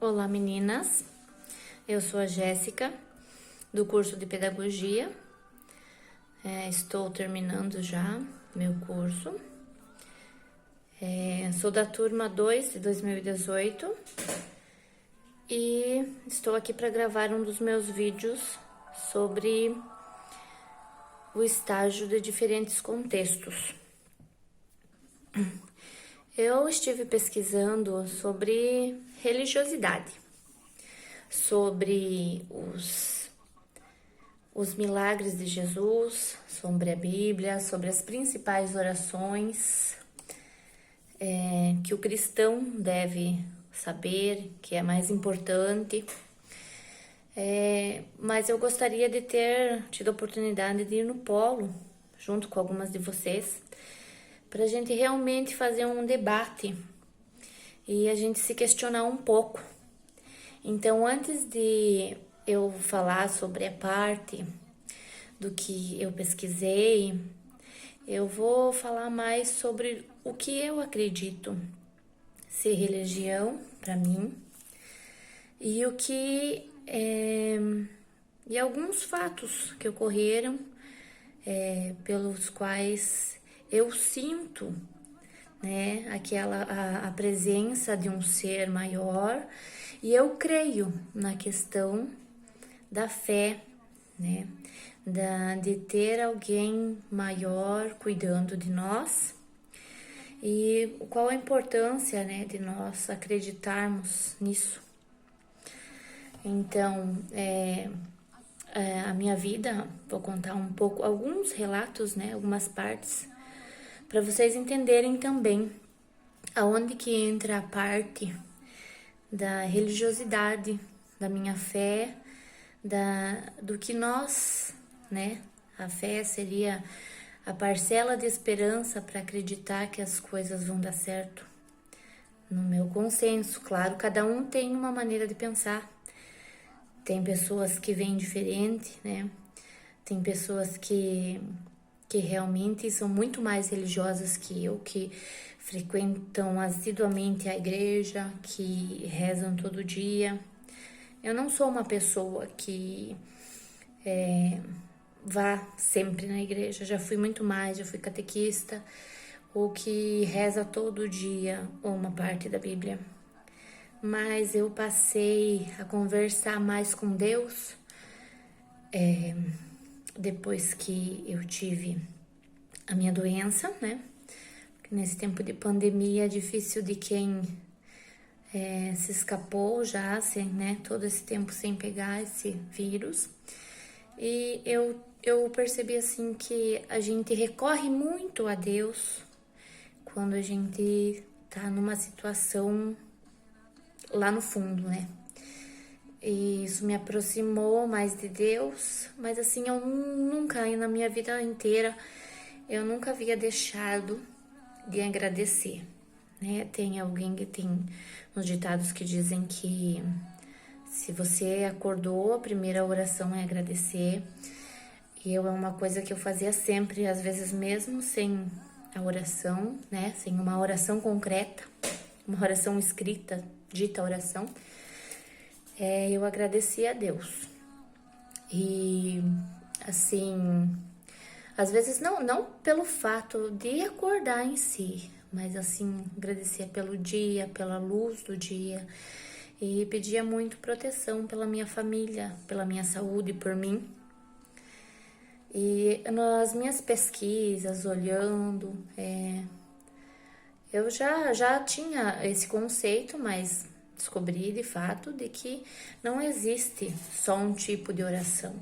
Olá meninas, eu sou a Jéssica, do curso de Pedagogia. Estou terminando já meu curso. Sou da turma 2 de 2018 e estou aqui para gravar um dos meus vídeos sobre o estágio de diferentes contextos. Eu estive pesquisando sobre religiosidade, sobre os milagres de Jesus, sobre a Bíblia, sobre as principais orações que o cristão deve saber, que é mais importante. Mas eu gostaria de ter tido a oportunidade de ir no polo, junto com algumas de vocês, para a gente realmente fazer um debate e a gente se questionar um pouco. Então, antes de eu falar sobre a parte do que eu pesquisei, eu vou falar mais sobre o que eu acredito ser religião para mim e o que e alguns fatos que ocorreram pelos quais eu sinto, né, a presença de um ser maior, e eu creio na questão da fé, né, de ter alguém maior cuidando de nós, e qual a importância, né, de nós acreditarmos nisso. Então, a minha vida, vou contar um pouco, alguns relatos, né, algumas partes, para vocês entenderem também aonde que entra a parte da religiosidade, da minha fé, do que nós, né? A fé seria a parcela de esperança para acreditar que as coisas vão dar certo. No meu consenso, claro, cada um tem uma maneira de pensar. Tem pessoas que veem diferente, né? Tem pessoas que realmente são muito mais religiosas que eu, que frequentam assiduamente a igreja, que rezam todo dia. Eu não sou uma pessoa que vá sempre na igreja, já fui muito mais, já fui catequista, ou que reza todo dia uma parte da Bíblia. Mas eu passei a conversar mais com Deus depois que eu tive a minha doença, né? Nesse tempo de pandemia é difícil de quem se escapou já, né? Todo esse tempo sem pegar esse vírus. E eu percebi assim que a gente recorre muito a Deus quando a gente tá numa situação lá no fundo, né? E isso me aproximou mais de Deus, mas assim, eu nunca, na minha vida inteira, eu nunca havia deixado de agradecer, né? Tem alguém que tem uns ditados que dizem que se você acordou, a primeira oração é agradecer. E é uma coisa que eu fazia sempre, às vezes mesmo sem a oração, né? Sem uma oração concreta, uma oração escrita, dita oração. Eu agradecia a Deus. E, assim, às vezes não pelo fato de acordar em si, mas, assim, agradecia pelo dia, pela luz do dia. E pedia muito proteção pela minha família, pela minha saúde, por mim. E nas minhas pesquisas, olhando, eu já tinha esse conceito, mas descobri de fato de que não existe só um tipo de oração.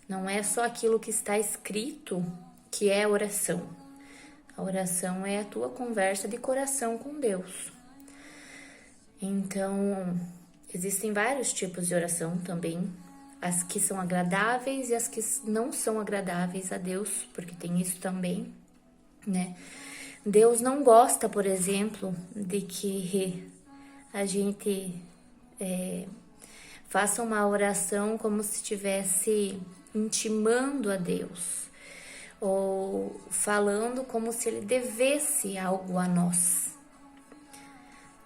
Não é só aquilo que está escrito que é oração. A oração é a tua conversa de coração com Deus. Então, existem vários tipos de oração também. As que são agradáveis e as que não são agradáveis a Deus, porque tem isso também, né? Deus não gosta, por exemplo, de que a gente faça uma oração como se estivesse intimando a Deus, ou falando como se Ele devesse algo a nós.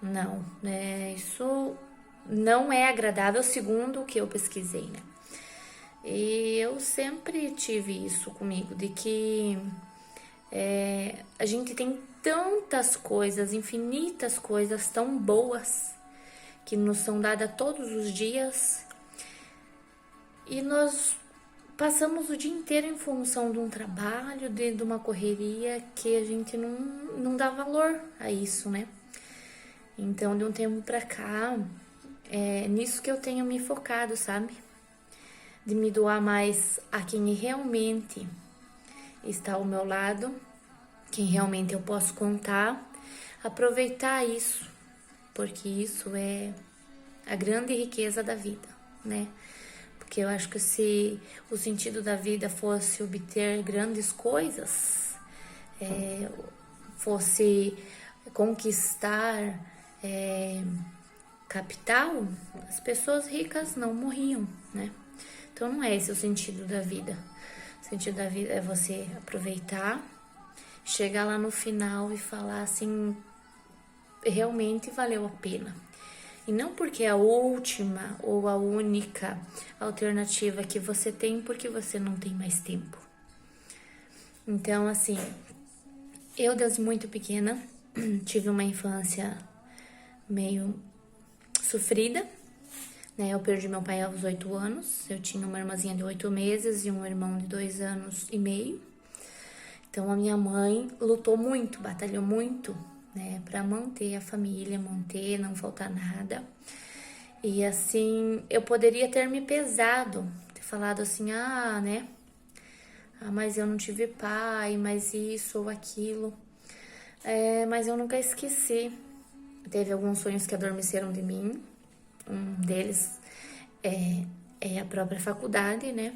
Não, isso não é agradável, segundo o que eu pesquisei, né? E eu sempre tive isso comigo, de que a gente tem tantas coisas, infinitas coisas tão boas que nos são dadas todos os dias e nós passamos o dia inteiro em função de um trabalho, de uma correria que a gente não dá valor a isso, né? Então, de um tempo pra cá, é nisso que eu tenho me focado, sabe? De me doar mais a quem realmente está ao meu lado, quem realmente eu posso contar, aproveitar isso, porque isso é a grande riqueza da vida, né? Porque eu acho que se o sentido da vida fosse obter grandes coisas, fosse conquistar capital, as pessoas ricas não morriam, né? Então não é esse o sentido da vida. O sentido da vida é você aproveitar, chegar lá no final e falar assim, realmente valeu a pena. E não porque é a última ou a única alternativa que você tem, porque você não tem mais tempo. Então, assim, eu desde muito pequena tive uma infância meio sofrida, né? Eu perdi meu pai aos 8 anos, eu tinha uma irmãzinha de 8 meses e um irmão de 2 anos e meio. Então a minha mãe lutou muito, batalhou muito, né, para manter a família, manter, não faltar nada. E assim, eu poderia ter me pesado, ter falado assim, né? Mas eu não tive pai, mas isso ou aquilo. Mas eu nunca esqueci. Teve alguns sonhos que adormeceram de mim. Um deles é a própria faculdade, né?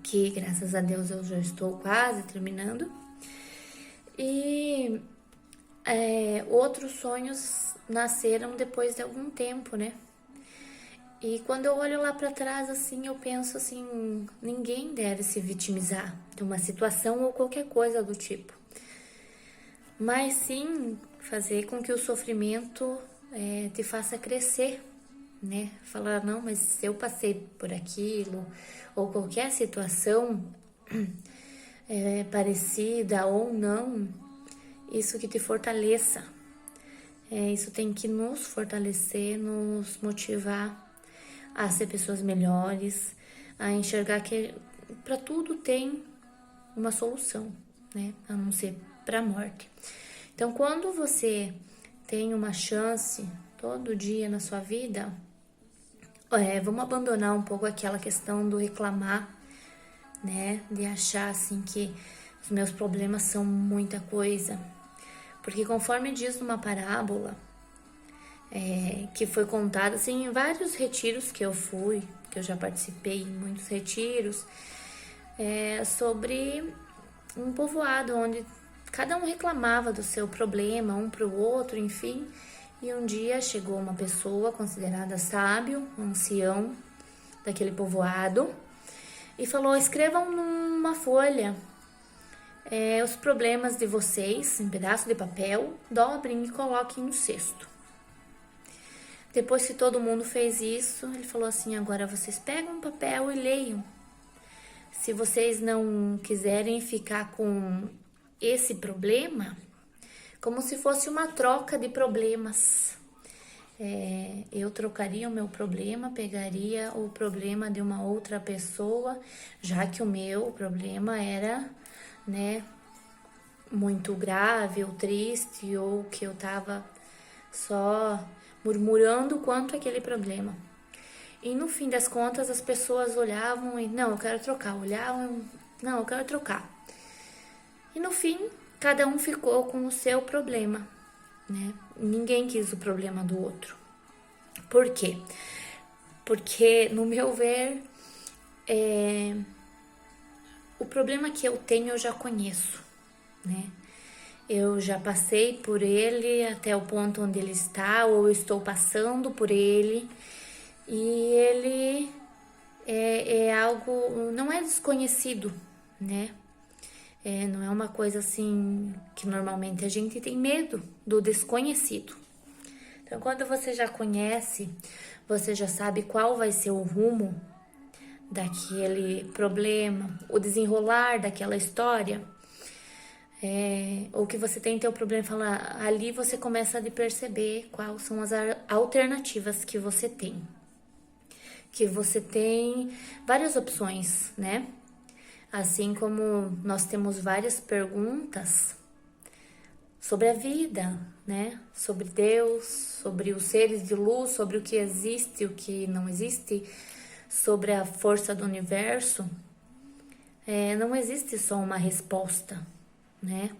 Que graças a Deus eu já estou quase terminando. E outros sonhos nasceram depois de algum tempo, né? E quando eu olho lá para trás, assim, eu penso assim, ninguém deve se vitimizar de uma situação ou qualquer coisa do tipo. Mas sim fazer com que o sofrimento te faça crescer, né? Falar, não, mas eu passei por aquilo, ou qualquer situação parecida ou não, isso que te fortaleça. Isso tem que nos fortalecer, nos motivar a ser pessoas melhores, a enxergar que para tudo tem uma solução, né? A não ser para a morte. Então, quando você tem uma chance todo dia na sua vida, vamos abandonar um pouco aquela questão do reclamar, né? De achar assim que os meus problemas são muita coisa. Porque conforme diz numa parábola, que foi contada assim, em vários retiros que eu fui, que eu já participei em muitos retiros, sobre um povoado onde cada um reclamava do seu problema, um para o outro, enfim. E um dia chegou uma pessoa considerada sábio, um ancião daquele povoado, e falou: escrevam numa folha os problemas de vocês, em pedaço de papel, dobrem e coloquem no cesto. Depois que todo mundo fez isso, ele falou assim: agora vocês pegam um papel e leiam. Se vocês não quiserem ficar com esse problema, como se fosse uma troca de problemas. Eu trocaria o meu problema, pegaria o problema de uma outra pessoa, já que o meu problema era, né, muito grave ou triste, ou que eu tava só murmurando quanto aquele problema. E no fim das contas as pessoas olhavam e, não, eu quero trocar, olhavam, não, eu quero trocar. E no fim, cada um ficou com o seu problema, né? Ninguém quis o problema do outro. Por quê? Porque, no meu ver, o problema que eu tenho eu já conheço, né? Eu já passei por ele até o ponto onde ele está, ou eu estou passando por ele, e ele é algo, não é desconhecido, né? Não é uma coisa assim que normalmente a gente tem medo do desconhecido. Então, quando você já conhece, você já sabe qual vai ser o rumo daquele problema, o desenrolar daquela história, ou que você tem teu problema, falar, ali você começa a perceber quais são as alternativas que você tem. Que você tem várias opções, né? Assim como nós temos várias perguntas sobre a vida, né? Sobre Deus, sobre os seres de luz, sobre o que existe e o que não existe, sobre a força do universo. Não existe só uma resposta, né?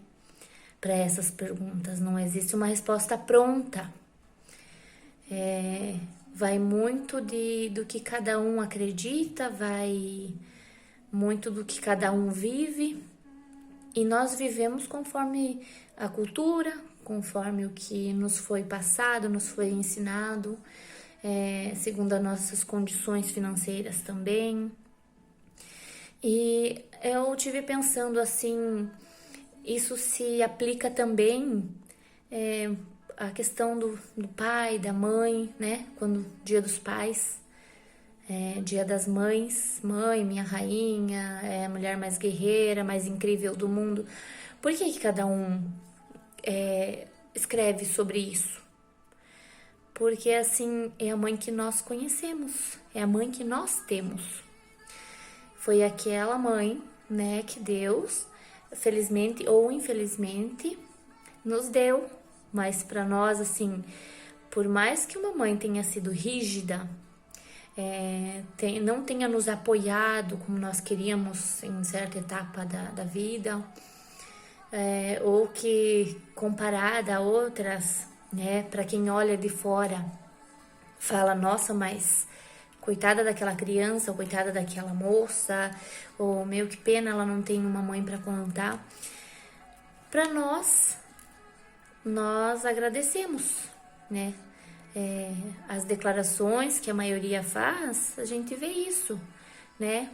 Para essas perguntas, não existe uma resposta pronta. Vai muito do que cada um acredita, vai muito do que cada um vive, e nós vivemos conforme a cultura, conforme o que nos foi passado, nos foi ensinado, segundo as nossas condições financeiras também. E eu tive pensando assim, isso se aplica também a questão do pai, da mãe, né? Quando Dia dos Pais, Dia das Mães, mãe, minha rainha, a mulher mais guerreira, mais incrível do mundo. Por que cada um escreve sobre isso? Porque assim, é a mãe que nós conhecemos, é a mãe que nós temos. Foi aquela mãe, né, que Deus, felizmente ou infelizmente, nos deu. Mas para nós, assim, por mais que uma mãe tenha sido rígida, não tenha nos apoiado como nós queríamos em certa etapa da vida, ou que comparada a outras, né, para quem olha de fora, fala, nossa, mas coitada daquela criança, ou coitada daquela moça, ou meu, que pena, ela não tem uma mãe para contar. Para nós agradecemos, né? As declarações que a maioria faz, a gente vê isso, né?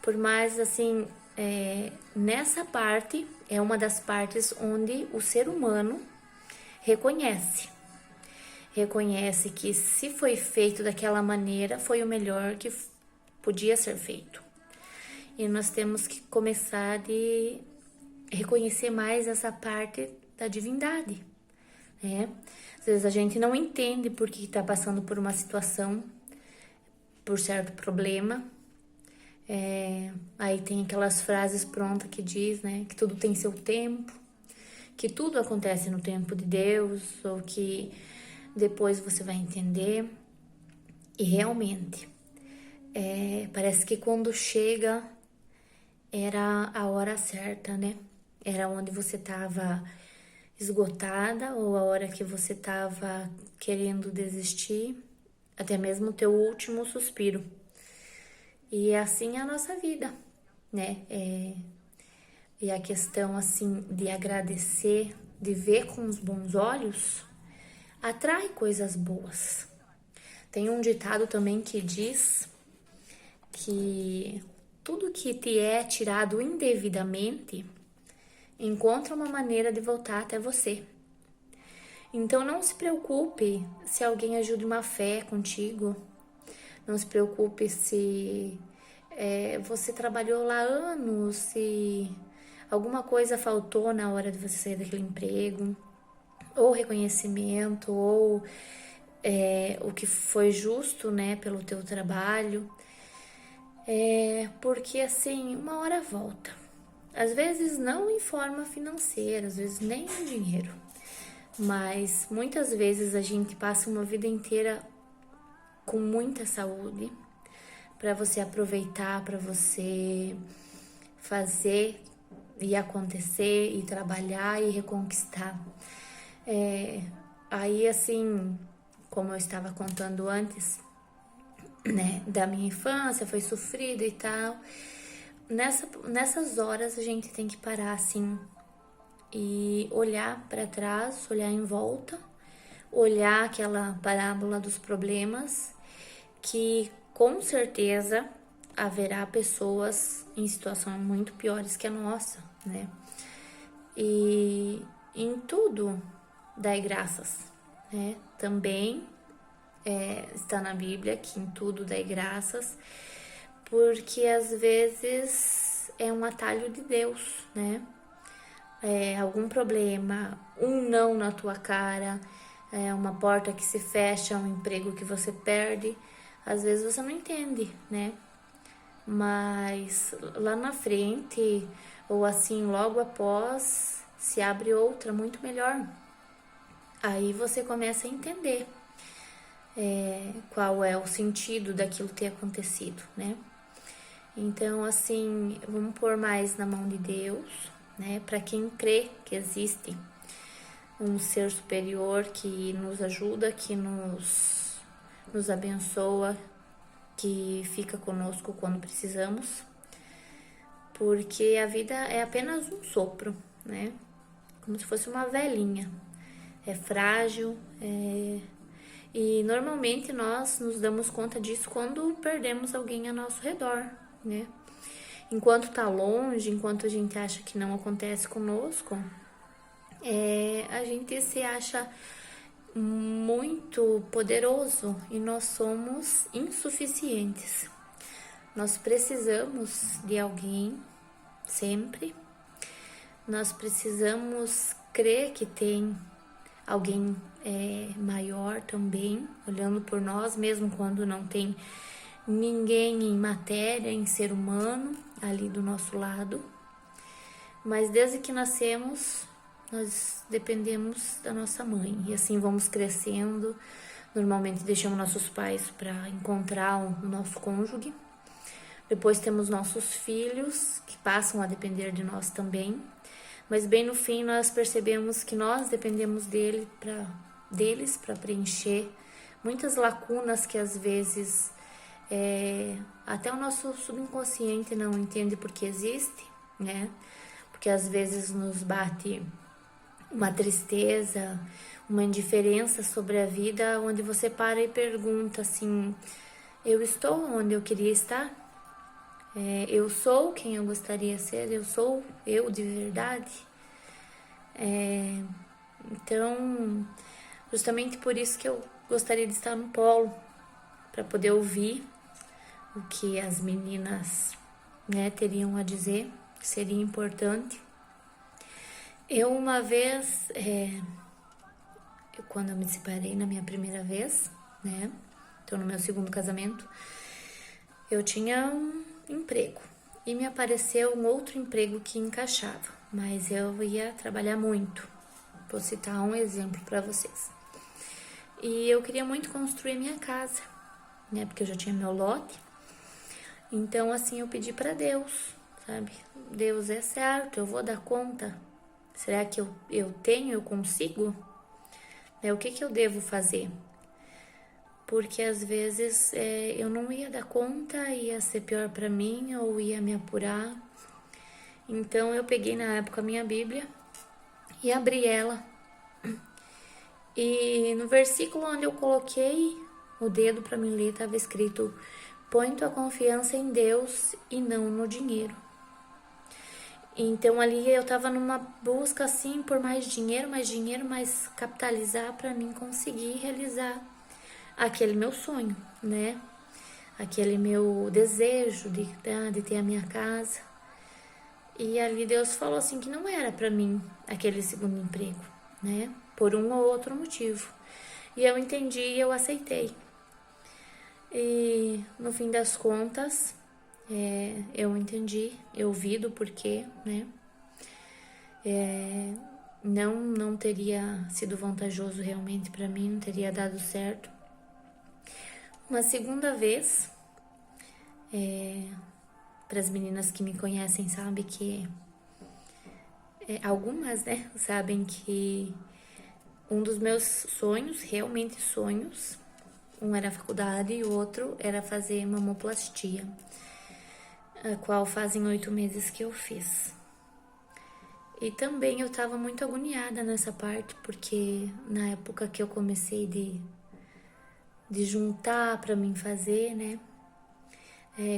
Por mais assim, nessa parte é uma das partes onde o ser humano reconhece que se foi feito daquela maneira, foi o melhor que podia ser feito. E nós temos que começar a reconhecer mais essa parte da divindade, né? Às vezes a gente não entende por que está passando por uma situação, por certo problema. Aí tem aquelas frases prontas que diz, né, que tudo tem seu tempo, que tudo acontece no tempo de Deus, ou que depois você vai entender. E realmente, parece que quando chega era a hora certa, né? Era onde você estava esgotada, ou a hora que você estava querendo desistir, até mesmo o teu último suspiro. E assim é a nossa vida, né? E a questão, assim, de agradecer, de ver com os bons olhos, atrai coisas boas. Tem um ditado também que diz que tudo que te é tirado indevidamente encontra uma maneira de voltar até você. Então não se preocupe se alguém ajuda uma fé contigo. Não se preocupe se você trabalhou lá anos, se alguma coisa faltou na hora de você sair daquele emprego, ou reconhecimento, ou o que foi justo, né, pelo teu trabalho. Porque assim, uma hora volta. Às vezes não em forma financeira, às vezes nem em dinheiro. Mas muitas vezes a gente passa uma vida inteira com muita saúde para você aproveitar, para você fazer e acontecer e trabalhar e reconquistar. Aí assim, como eu estava contando antes, né, da minha infância, foi sofrida e tal. Nessas horas a gente tem que parar assim e olhar para trás, olhar em volta, olhar aquela parábola dos problemas, que com certeza haverá pessoas em situações muito piores que a nossa, né? E em tudo dai graças, né? também está na Bíblia, que em tudo dai graças, porque às vezes é um atalho de Deus, né? Algum problema, um não na tua cara, uma porta que se fecha, um emprego que você perde, às vezes você não entende, né? Mas lá na frente, ou assim, logo após, se abre outra muito melhor. Aí você começa a entender qual é o sentido daquilo ter acontecido, né? Então, assim, vamos pôr mais na mão de Deus, né? Para quem crê que existe um ser superior que nos ajuda, que nos abençoa, que fica conosco quando precisamos, porque a vida é apenas um sopro, né? Como se fosse uma velhinha. É frágil, e normalmente nós nos damos conta disso quando perdemos alguém ao nosso redor, né? Enquanto tá longe, enquanto a gente acha que não acontece conosco, a gente se acha muito poderoso e nós somos insuficientes. Nós precisamos de alguém sempre. Nós precisamos crer que tem alguém maior também, olhando por nós, mesmo quando não tem ninguém em matéria, em ser humano, ali do nosso lado. Mas desde que nascemos, nós dependemos da nossa mãe. E assim vamos crescendo. Normalmente deixamos nossos pais para encontrar o nosso cônjuge. Depois temos nossos filhos, que passam a depender de nós também. Mas bem no fim nós percebemos que nós dependemos deles para preencher muitas lacunas que às vezes até o nosso subconsciente não entende porque existe, né? Porque às vezes nos bate uma tristeza, uma indiferença sobre a vida, onde você para e pergunta assim: eu estou onde eu queria estar? Eu sou quem eu gostaria de ser? Eu sou eu de verdade? Então, justamente por isso que eu gostaria de estar no polo, para poder ouvir o que as meninas, né, teriam a dizer, que seria importante. Eu uma vez, quando eu me separei na minha primeira vez, né, então no meu segundo casamento, eu tinha um emprego e me apareceu um outro emprego que encaixava, mas eu ia trabalhar muito. Vou citar um exemplo para vocês. E eu queria muito construir minha casa, né, porque eu já tinha meu lote. Então, assim, eu pedi para Deus, sabe? Deus, é certo, eu vou dar conta? Será que eu tenho, eu consigo? O que eu devo fazer? Porque às vezes eu não ia dar conta, ia ser pior para mim ou ia me apurar. Então eu peguei na época a minha Bíblia e abri ela. E no versículo onde eu coloquei o dedo para me ler, estava escrito: põe tua confiança em Deus e não no dinheiro. Então ali eu tava numa busca assim por mais dinheiro, mas capitalizar para mim conseguir realizar aquele meu sonho, né? Aquele meu desejo de ter a minha casa. E ali Deus falou assim que não era para mim aquele segundo emprego, né? Por um ou outro motivo. E eu entendi e eu aceitei. E no fim das contas, eu entendi, eu vi do porquê, né? Não teria sido vantajoso realmente para mim, não teria dado certo. Uma segunda vez, para as meninas que me conhecem, sabem que algumas, né, sabem que um dos meus sonhos, realmente sonhos, um era a faculdade e o outro era fazer mamoplastia, a qual fazem 8 meses que eu fiz. E também eu tava muito agoniada nessa parte, porque na época que eu comecei de juntar para mim fazer, né,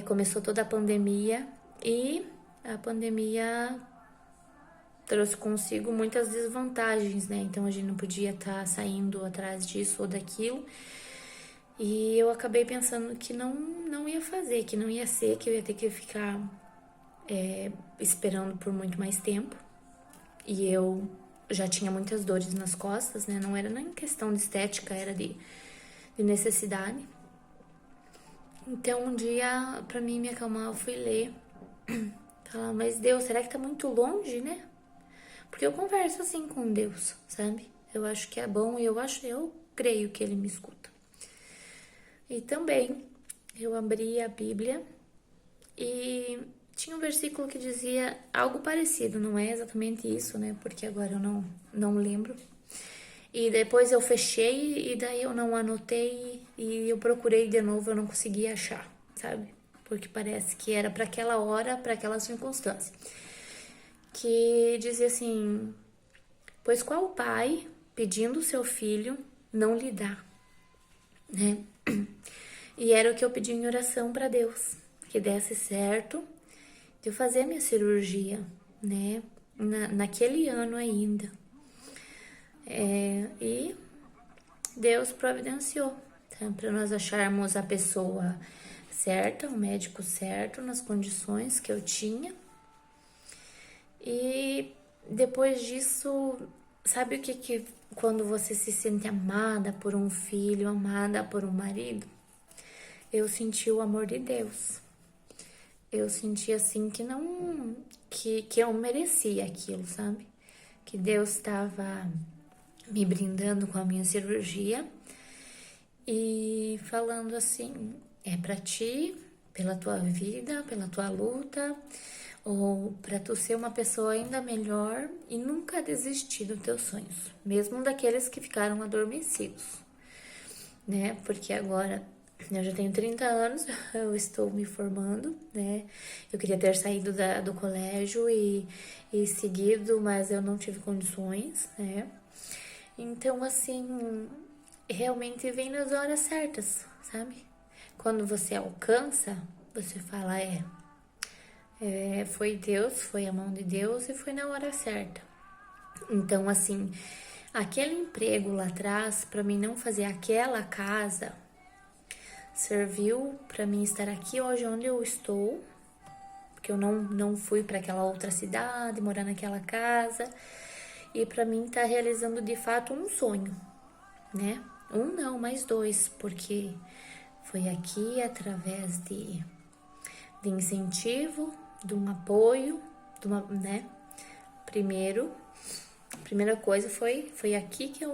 começou toda a pandemia e a pandemia trouxe consigo muitas desvantagens, né? Então a gente não podia estar saindo atrás disso ou daquilo. E eu acabei pensando que não ia fazer, que não ia ser, que eu ia ter que ficar esperando por muito mais tempo. E eu já tinha muitas dores nas costas, né? Não era nem questão de estética, era de necessidade. Então um dia, pra mim me acalmar, eu fui ler. Falar, mas Deus, será que tá muito longe, né? Porque eu converso assim com Deus, sabe? Eu acho que é bom e eu creio que Ele me escuta. E também eu abri a Bíblia e tinha um versículo que dizia algo parecido, não é exatamente isso, né? Porque agora eu não lembro. E depois eu fechei e daí eu não anotei e eu procurei de novo, eu não consegui achar, sabe? Porque parece que era para aquela hora, para aquela circunstância. Que dizia assim: pois qual pai, pedindo seu filho, não lhe dá, né? E era o que eu pedi em oração para Deus, que desse certo de eu fazer minha cirurgia, né? Naquele ano ainda. E Deus providenciou, tá? Para nós acharmos a pessoa certa, o médico certo, nas condições que eu tinha. E depois disso, sabe o que quando você se sente amada por um filho, amada por um marido? Eu senti o amor de Deus. Eu senti assim que não, que eu merecia aquilo, sabe? Que Deus estava me brindando com a minha cirurgia e falando assim: é pra ti, pela tua vida, pela tua luta, ou para tu ser uma pessoa ainda melhor e nunca desistir dos teus sonhos, mesmo daqueles que ficaram adormecidos, né? Porque agora eu já tenho 30 anos, eu estou me formando, né? Eu queria ter saído do colégio e seguido, mas eu não tive condições, né? Então, assim, realmente vem nas horas certas, sabe? Quando você alcança, você fala, foi Deus, foi a mão de Deus e foi na hora certa. Então, assim, aquele emprego lá atrás, para mim não fazer aquela casa, serviu para mim estar aqui hoje onde eu estou, porque eu não fui para aquela outra cidade, morar naquela casa, e para mim tá realizando de fato um sonho, né? Um não, mais dois, porque foi aqui através de incentivo, de um apoio, né? Primeira coisa foi aqui que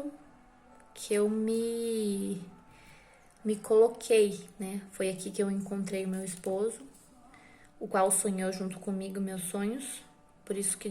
eu me coloquei, né? Foi aqui que eu encontrei o meu esposo, o qual sonhou junto comigo meus sonhos, por isso que